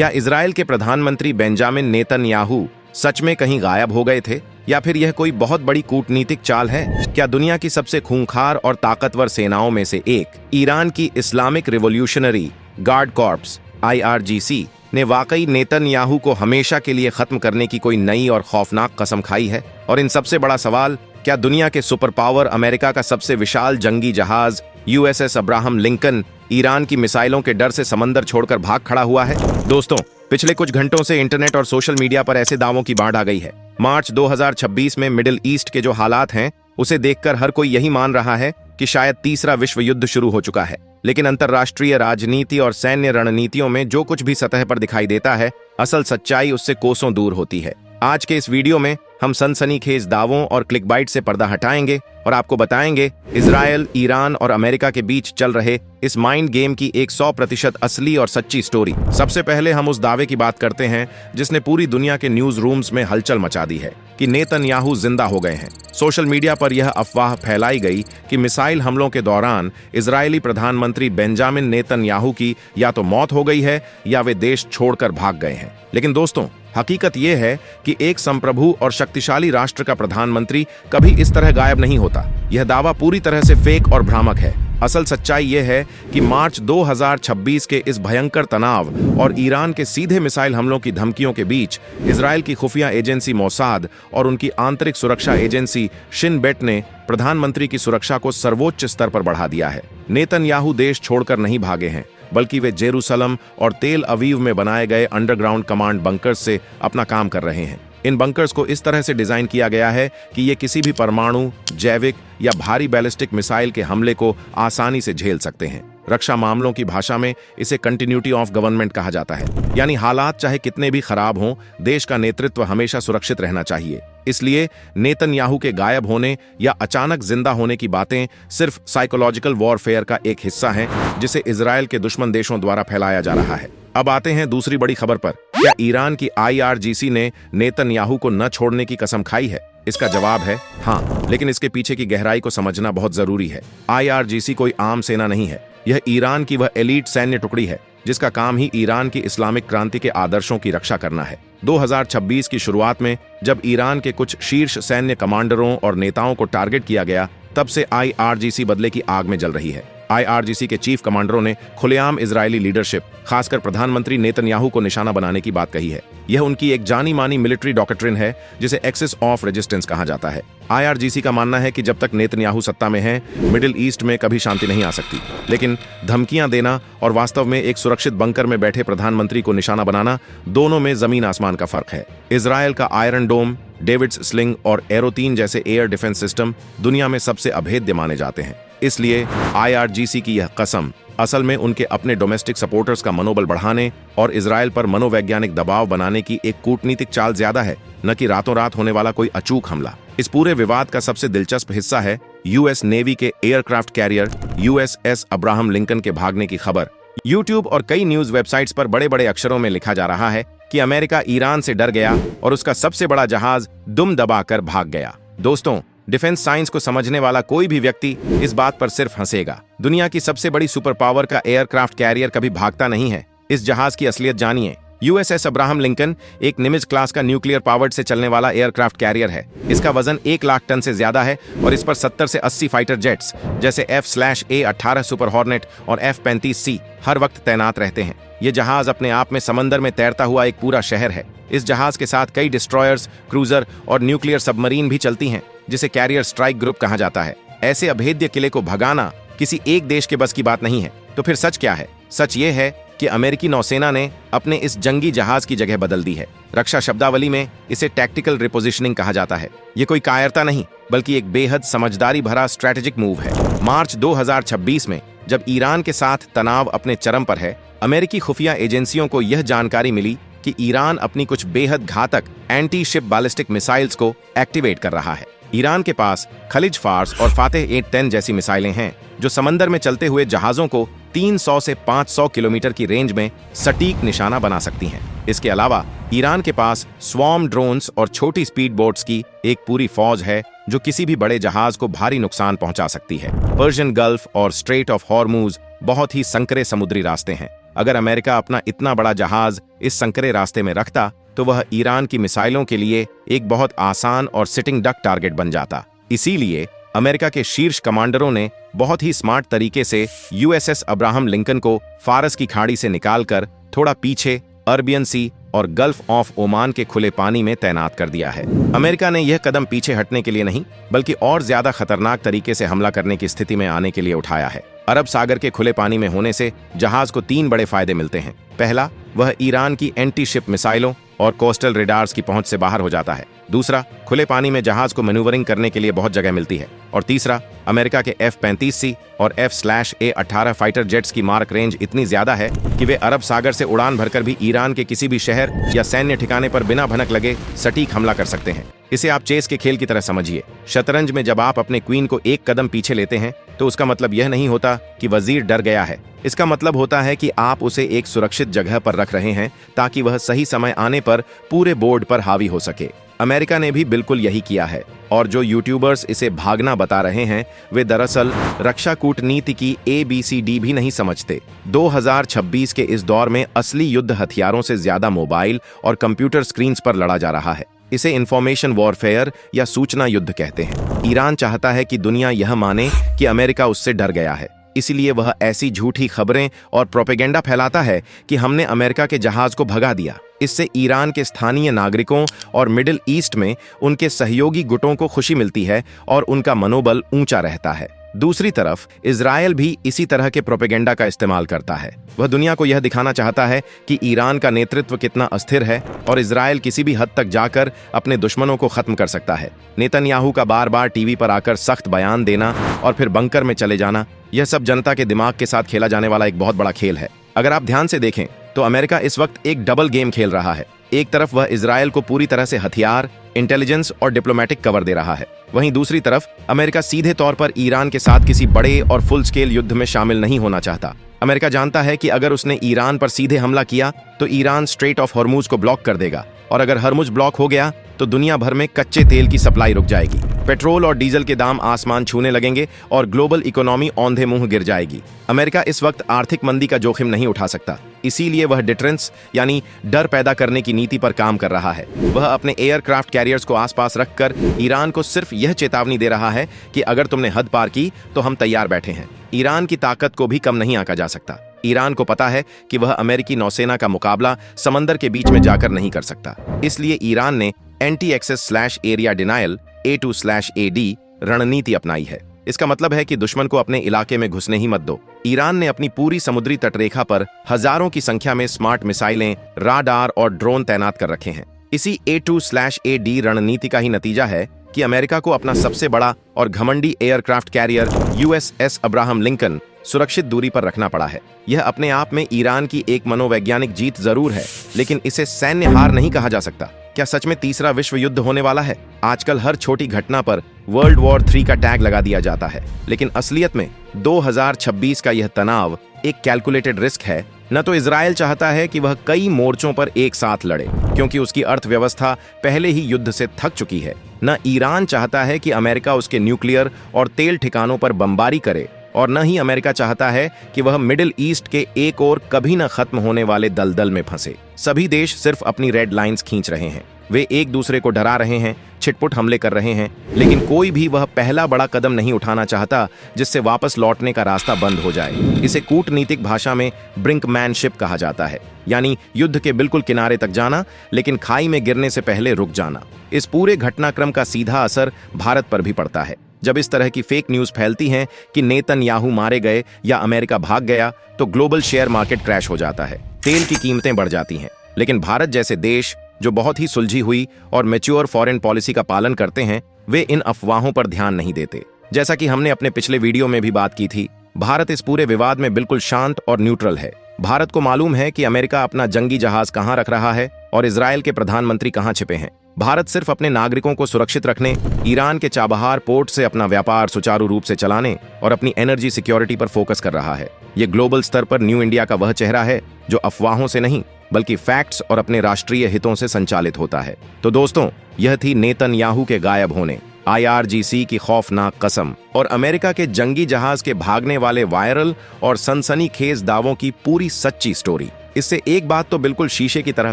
क्या इजराइल के प्रधानमंत्री बेंजामिन नेतन्याहू सच में कहीं गायब हो गए थे, या फिर यह कोई बहुत बड़ी कूटनीतिक चाल है? क्या दुनिया की सबसे खूंखार और ताकतवर सेनाओं में से एक ईरान की Islamic revolutionary guard corps IRGC ने वाकई नेतन्याहू को हमेशा के लिए खत्म करने की कोई नई और खौफनाक कसम खाई है? और इन सबसे बड़ा सवाल, क्या दुनिया के सुपर पावर अमेरिका का सबसे विशाल जंगी जहाज USS अब्राहम लिंकन ईरान की मिसाइलों के डर से समंदर छोड़कर भाग खड़ा हुआ है? दोस्तों, पिछले कुछ घंटों से इंटरनेट और सोशल मीडिया पर ऐसे दावों की बाढ़ आ गई है। मार्च 2026 में मिडिल ईस्ट के जो हालात हैं, उसे देखकर हर कोई यही मान रहा है कि शायद तीसरा विश्व युद्ध शुरू हो चुका है। लेकिन अंतर्राष्ट्रीय राजनीति और सैन्य रणनीतियों में जो कुछ भी सतह पर दिखाई देता है, असल सच्चाई उससे कोसों दूर होती है। आज के इस वीडियो में हम सनसनीखेज दावों और क्लिकबाइट से पर्दा हटाएंगे और आपको बताएंगे इजरायल, ईरान और अमेरिका के बीच चल रहे इस माइंड गेम की एक 100% असली और सच्ची स्टोरी। सबसे पहले हम उस दावे की बात करते हैं जिसने पूरी दुनिया के न्यूज रूम्स में हलचल मचा दी है कि नेतन्याहू जिंदा हो गए हैं। सोशल मीडिया पर यह अफवाह फैलाई गई कि मिसाइल हमलों के दौरान इजरायली प्रधानमंत्री बेंजामिन नेतन्याहू की या तो मौत हो गई है या वे देश छोड़कर भाग गए हैं। लेकिन दोस्तों, हकीकत यह है कि एक संप्रभु और शक्तिशाली राष्ट्र का प्रधानमंत्री कभी इस तरह गायब नहीं होता। यह दावा पूरी तरह से फेक और भ्रामक है। असल सच्चाई यह है कि मार्च 2026 के इस भयंकर तनाव और ईरान के सीधे मिसाइल हमलों की धमकियों के बीच इजरायल की खुफिया एजेंसी मोसाद और उनकी आंतरिक सुरक्षा एजेंसी शिन बेट ने प्रधानमंत्री की सुरक्षा को सर्वोच्च स्तर पर बढ़ा दिया है। नेतन्याहू देश छोड़कर नहीं भागे हैं, बल्कि वे जेरूसलम और तेल अवीव में बनाए गए अंडरग्राउंड कमांड बंकर्स से अपना काम कर रहे हैं। इन बंकर्स को इस तरह से डिजाइन किया गया है कि ये किसी भी परमाणु, जैविक या भारी बैलिस्टिक मिसाइल के हमले को आसानी से झेल सकते हैं। रक्षा मामलों की भाषा में इसे कंटिन्यूटी ऑफ गवर्नमेंट कहा जाता है, यानी हालात चाहे कितने भी खराब हों, देश का नेतृत्व हमेशा सुरक्षित रहना चाहिए। इसलिए नेतन्याहू के गायब होने या अचानक जिंदा होने की बातें सिर्फ साइकोलॉजिकल वॉरफेयर का एक हिस्सा हैं, जिसे इजरायल के दुश्मन देशों द्वारा फैलाया जा रहा है। अब आते हैं दूसरी बड़ी खबर पर। क्या ईरान की IRGC ने नेतन्याहू को न छोड़ने की कसम खाई है? इसका जवाब है हाँ, लेकिन इसके पीछे की गहराई को समझना बहुत जरूरी है। IRGC कोई आम सेना नहीं है। यह ईरान की वह एलीट सैन्य टुकड़ी है जिसका काम ही ईरान की इस्लामिक क्रांति के आदर्शों की रक्षा करना है। 2026 की शुरुआत में जब ईरान के कुछ शीर्ष सैन्य कमांडरों और नेताओं को टारगेट किया गया, तब से IRGC बदले की आग में जल रही है। IRGC के चीफ कमांडरों ने खुलेआम इजरायली लीडरशिप, खासकर प्रधानमंत्री नेतन्याहू को निशाना बनाने की बात कही है। यह उनकी एक जानी मानी मिलिट्री डॉक्ट्रिन है जिसे एक्सिस ऑफ रेजिस्टेंस कहा जाता है। IRGC का मानना है कि जब तक नेतन्याहू सत्ता में हैं, मिडिल ईस्ट में कभी शांति नहीं आ सकती। लेकिन धमकियां देना और वास्तव में एक सुरक्षित बंकर में बैठे प्रधानमंत्री को निशाना बनाना, दोनों में जमीन आसमान का फर्क है। इजरायल का आयरन डोम, डेविड्स स्लिंग और एरो 3 जैसे एयर डिफेंस सिस्टम दुनिया में सबसे अभेद्य माने जाते हैं। इसलिए IRGC की यह कसम असल में उनके अपने डोमेस्टिक सपोर्टर्स का मनोबल बढ़ाने और इजरायल पर मनोवैज्ञानिक दबाव बनाने की एक कूटनीतिक चाल ज्यादा है, न कि रातों रात होने वाला कोई अचूक हमला। इस पूरे विवाद का सबसे दिलचस्प हिस्सा है US नेवी के aircraft carrier USS Abraham Lincoln के भागने की खबर। YouTube और कई न्यूज वेबसाइट्स पर बड़े बड़े अक्षरों में लिखा जा रहा है कि अमेरिका ईरान से डर गया और उसका सबसे बड़ा जहाज दुम दबाकर भाग गया। दोस्तों, डिफेंस साइंस को समझने वाला कोई भी व्यक्ति इस बात पर सिर्फ हंसेगा। दुनिया की सबसे बड़ी सुपर पावर का एयरक्राफ्ट कैरियर कभी भागता नहीं है। इस जहाज की असलियत जानिए। USS अब्राहम लिंकन एक निमित्ज क्लास का न्यूक्लियर पावर्ड से चलने वाला एयरक्राफ्ट कैरियर है। इसका वजन 1 लाख टन से ज्यादा है और इस पर 70 से 80 फाइटर जेट्स जैसे F/A-18 सुपर हॉर्नेट और F-35C हर वक्त तैनात रहते हैं। ये जहाज अपने आप में समंदर में तैरता हुआ एक पूरा शहर है। इस जहाज के साथ कई डिस्ट्रॉयर्स, क्रूजर और न्यूक्लियर सबमरीन भी चलती हैं, जिसे कैरियर स्ट्राइक ग्रुप कहा जाता है। ऐसे अभेद्य किले को भगाना किसी एक देश के बस की बात नहीं है। तो फिर सच क्या है? सच ये है कि अमेरिकी नौसेना ने अपने इस जंगी जहाज की जगह बदल दी है। रक्षा शब्दावली में इसे टैक्टिकल रिपोजिशनिंग कहा जाता है। ये कोई कायरता नहीं, बल्कि एक बेहद समझदारी भरा स्ट्रेटेजिक मूव है। मार्च 2026 में जब ईरान के साथ तनाव अपने चरम पर है, अमेरिकी खुफिया एजेंसियों को यह जानकारी मिली कि ईरान अपनी कुछ बेहद घातक एंटी शिप बैलिस्टिक मिसाइल्स को एक्टिवेट कर रहा है। ईरान के पास खलिज फार्स और फातेह 810 जैसी मिसाइलें हैं जो समंदर में चलते हुए जहाजों को 300 से 500 किलोमीटर की रेंज में सटीक निशाना बना सकती हैं। इसके अलावा ईरान के पास स्वॉर्म ड्रोन्स और छोटी स्पीड बोट्स की एक पूरी फौज है जो किसी भी बड़े जहाज को भारी नुकसान पहुंचा सकती है। पर्शियन गल्फ और स्ट्रेट ऑफ हॉर्मूज बहुत ही संकरे समुद्री रास्ते हैं। अगर अमेरिका अपना इतना बड़ा जहाज इस संकरे रास्ते में रखता तो वह ईरान की मिसाइलों के लिए एक बहुत आसान और सिटिंग डक टारगेट बन जाता। इसीलिए अमेरिका के शीर्ष कमांडरों ने बहुत ही स्मार्ट तरीके से यूएसएस अब्राहम लिंकन को फारस की खाड़ी से निकालकर थोड़ा पीछे अरबियन सी और गल्फ ऑफ ओमान के खुले पानी में तैनात कर दिया है। अमेरिका ने यह कदम पीछे हटने के लिए नहीं बल्कि और ज्यादा खतरनाक तरीके से हमला करने की स्थिति में आने के लिए उठाया है। अरब सागर के खुले पानी में होने से जहाज को 3 बड़े फायदे मिलते हैं। पहला, वह ईरान की एंटी शिप मिसाइलों और कोस्टल रेडार्स की पहुंच से बाहर हो जाता है। दूसरा, खुले पानी में जहाज को मैन्यूवरिंग करने के लिए बहुत जगह मिलती है। और तीसरा, अमेरिका के F-35C और F/A-18 फाइटर जेट्स की मार्क रेंज इतनी ज्यादा है कि वे अरब सागर से उड़ान भरकर भी ईरान के किसी भी शहर या सैन्य ठिकाने पर बिना भनक लगे सटीक हमला कर सकते हैं। इसे आप चेस के खेल की तरह समझिए। शतरंज में जब आप अपने क्वीन को एक कदम पीछे लेते हैं तो उसका मतलब यह नहीं होता कि वजीर डर गया है। इसका मतलब होता है कि आप उसे एक सुरक्षित जगह पर रख रहे हैं ताकि वह सही समय आने पर पूरे बोर्ड पर हावी हो सके। अमेरिका ने भी बिल्कुल यही किया है और जो यूट्यूबर्स इसे भागना बता रहे हैं वे दरअसल रक्षा कूटनीति की ABCD भी नहीं समझते। 2026 के इस दौर में असली युद्ध हथियारों से ज्यादा मोबाइल और कंप्यूटर स्क्रीन्स पर लड़ा जा रहा है। इसे इंफॉर्मेशन वॉरफेयर या सूचना युद्ध कहते हैं। ईरान चाहता है कि दुनिया यह माने कि अमेरिका उससे डर गया है, इसलिए वह ऐसी झूठी खबरें और प्रोपेगेंडा फैलाता है कि हमने अमेरिका के जहाज को भगा दिया। इससे ईरान के स्थानीय नागरिकों और मिडिल ईस्ट में उनके सहयोगी गुटों को खुशी मिलती है और उनका मनोबल ऊंचा रहता है। दूसरी तरफ इजरायल भी इसी तरह के प्रोपेगेंडा का इस्तेमाल करता है। वह दुनिया को यह दिखाना चाहता है कि ईरान का नेतृत्व कितना अस्थिर है और इजरायल किसी भी हद तक जाकर अपने दुश्मनों को खत्म कर सकता है। नेतन्याहू का बार बार टीवी पर आकर सख्त बयान देना और फिर बंकर में चले जाना, यह सब जनता के दिमाग के साथ खेला जाने वाला एक बहुत बड़ा खेल है। अगर आप ध्यान से देखें तो अमेरिका इस वक्त एक डबल गेम खेल रहा है। एक तरफ वह इजरायल को पूरी तरह से हथियार, इंटेलिजेंस और डिप्लोमेटिक कवर दे रहा है, वहीं दूसरी तरफ अमेरिका सीधे तौर पर ईरान के साथ किसी बड़े और फुल स्केल युद्ध में शामिल नहीं होना चाहता। अमेरिका जानता है कि अगर उसने ईरान पर सीधे हमला किया तो ईरान स्ट्रेट ऑफ हॉर्मुज को ब्लॉक कर देगा और अगर हॉर्मुज ब्लॉक हो गया तो दुनिया भर में कच्चे तेल की सप्लाई रुक जाएगी, पेट्रोल और डीजल के दाम आसमान छूने लगेंगे और ग्लोबल इकोनॉमी औंधे मुंह गिर जाएगी। अमेरिका इस वक्त आर्थिक मंदी का जोखिम नहीं उठा सकता, इसीलिए वह डिटरेंस यानी डर पैदा करने की नीति पर काम कर रहा है। वह अपने एयरक्राफ्ट कैरियर्स को आसपास रखकर ईरान को सिर्फ यह चेतावनी दे रहा है कि अगर तुमने हद पार की तो हम तैयार बैठे हैं। ईरान की ताकत को भी कम नहीं आंका जा सकता। ईरान को पता है कि वह अमेरिकी नौसेना का मुकाबला समंदर के बीच में जाकर नहीं कर सकता, इसलिए ईरान ने anti access area denial A2/AD रणनीति अपनाई है। इसका मतलब है कि दुश्मन को अपने इलाके में घुसने ही मत दो। ईरान ने अपनी पूरी समुद्री तटरेखा पर हजारों की संख्या में स्मार्ट मिसाइलें, राडार और ड्रोन तैनात कर रखे हैं। इसी A2/AD रणनीति का ही नतीजा है कि अमेरिका को अपना सबसे बड़ा और घमंडी aircraft carrier USS Abraham Lincoln सुरक्षित दूरी पर रखना पड़ा है। यह अपने आप में ईरान की एक मनोवैज्ञानिक जीत जरूर है, लेकिन इसे सैन्य हार नहीं कहा जा सकता। क्या सच में तीसरा विश्व युद्ध होने वाला है? आजकल हर छोटी घटना पर वर्ल्ड वॉर 3 का टैग लगा दिया जाता है, लेकिन असलियत में 2026 का यह तनाव एक कैलकुलेटेड रिस्क है। न तो इजरायल चाहता है कि वह कई मोर्चों पर एक साथ लड़े क्योंकि उसकी अर्थव्यवस्था पहले ही युद्ध से थक चुकी है, न ईरान चाहता है कि अमेरिका उसके न्यूक्लियर और तेल ठिकानों पर बमबारी करे, और न ही अमेरिका चाहता है कि वह मिडिल ईस्ट के एक और कभी न खत्म होने वाले दलदल में फंसे। सभी देश सिर्फ अपनी रेड लाइंस खींच रहे हैं। वे एक दूसरे को डरा रहे हैं, छिटपुट हमले कर रहे हैं, लेकिन कोई भी वह पहला बड़ा कदम नहीं उठाना चाहता जिससे वापस लौटने का रास्ता बंद हो जाए। इसे कूटनीतिक भाषा में ब्रिंकमैनशिप कहा जाता है, यानी युद्ध के बिल्कुल किनारे तक जाना लेकिन खाई में गिरने से पहले रुक जाना। इस पूरे घटनाक्रम का सीधा असर भारत पर भी पड़ता है। जब इस तरह की फेक न्यूज फैलती हैं कि नेतन्याहू मारे गए या अमेरिका भाग गया तो ग्लोबल शेयर मार्केट क्रैश हो जाता है, तेल की कीमतें बढ़ जाती हैं। लेकिन भारत जैसे देश जो बहुत ही सुलझी हुई और मैच्योर फॉरेन पॉलिसी का पालन करते हैं, वे इन अफवाहों पर ध्यान नहीं देते। जैसा कि हमने अपने पिछले वीडियो में भी बात की थी, भारत इस पूरे विवाद में बिल्कुल शांत और न्यूट्रल है। भारत को मालूम है कि अमेरिका अपना जंगी जहाज कहां रख रहा है और इजरायल के प्रधानमंत्री कहां छिपे हैं। भारत सिर्फ अपने नागरिकों को सुरक्षित रखने, ईरान के चाबहार पोर्ट से अपना व्यापार सुचारू रूप से चलाने और अपनी एनर्जी सिक्योरिटी पर फोकस कर रहा है। ये ग्लोबल स्तर पर न्यू इंडिया का वह चेहरा है जो अफवाहों से नहीं बल्कि फैक्ट्स और अपने राष्ट्रीय हितों से संचालित होता है। तो दोस्तों, यह थी नेतन्याहू के गायब होने IRGC की खौफनाक कसम और अमेरिका के जंगी जहाज के भागने वाले वायरल और सनसनीखेज दावों की पूरी सच्ची स्टोरी। इससे एक बात तो बिल्कुल शीशे की तरह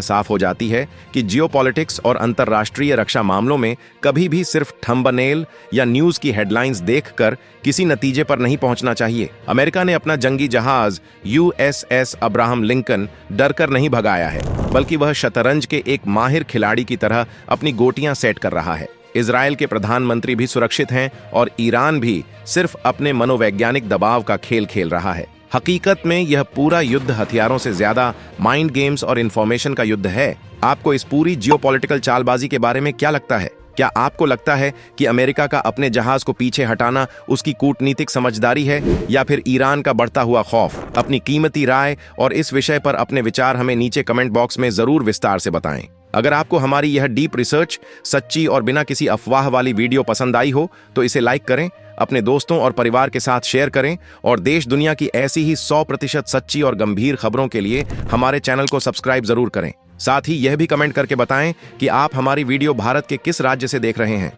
साफ हो जाती है कि जियोपॉलिटिक्स और अंतर्राष्ट्रीय रक्षा मामलों में कभी भी सिर्फ थंबनेल या न्यूज की हेडलाइंस देखकर किसी नतीजे पर नहीं पहुंचना चाहिए। अमेरिका ने अपना जंगी जहाज USS अब्राहम लिंकन डरकर नहीं भगाया है, बल्कि वह शतरंज के एक माहिर खिलाड़ी की तरह अपनी गोटियां सेट कर रहा है। इजराइल के प्रधानमंत्री भी सुरक्षित हैं और ईरान भी सिर्फ अपने मनोवैज्ञानिक दबाव का खेल खेल रहा है। हकीकत में यह पूरा युद्ध हथियारों से ज्यादा माइंड गेम्स और इंफॉर्मेशन का युद्ध है। आपको इस पूरी जियोपॉलिटिकल चालबाजी के बारे में क्या लगता है? क्या आपको लगता है कि अमेरिका का अपने जहाज को पीछे हटाना उसकी कूटनीतिक समझदारी है, या फिर ईरान का बढ़ता हुआ खौफ? अपनी कीमती राय और इस विषय पर अपने विचार हमें नीचे कमेंट बॉक्स में जरूर विस्तार से बताएं। अगर आपको हमारी यह डीप रिसर्च, सच्ची और बिना किसी अफवाह वाली वीडियो पसंद आई हो तो इसे लाइक करें, अपने दोस्तों और परिवार के साथ शेयर करें और देश दुनिया की ऐसी ही 100% सच्ची और गंभीर खबरों के लिए हमारे चैनल को सब्सक्राइब जरूर करें। साथ ही यह भी कमेंट करके बताएं कि आप हमारी वीडियो भारत के किस राज्य से देख रहे हैं।